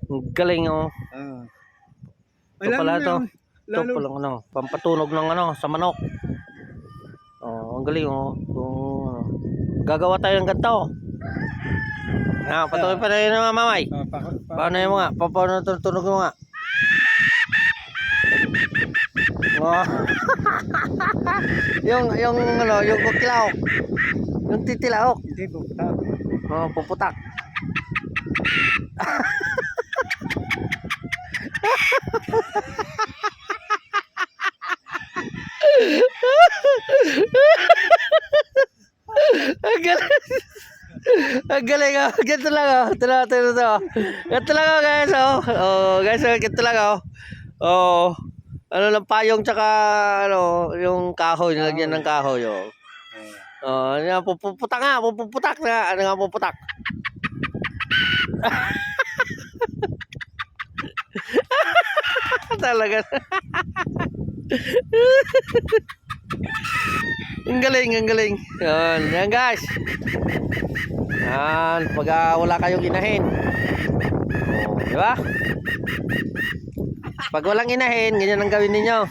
Ang galing oh. Ito pala to. Ito pala ano, pampatunog ng ano sa manok. Oh, ang galing oh. Gagawa tayo ng ganito. Patuloy pa rin mga mamay. Paano yung mga? Paano tunog mo nga? Oh. yung ano, yung kukilaok. Yung titilaok. Hindi puputak. Oh, puputak. Ang galing. Ang galing oh. Ganito lang oh. Ito lang. Ganito lang oh guys oh. Oh guys, ganito lang oh. Oh. Ano lang payong tsaka ano, yung kahoy, nilagyan ng kahoy oh. Oh, yan puputak nga, puputak na. Ano nga puputak? Talaga. Ang galing, ang galing. Yan guys. Yan, pag wala kayong inahin. Oh, di ba? Pag walang inahin, ganyan ang gawin ninyo.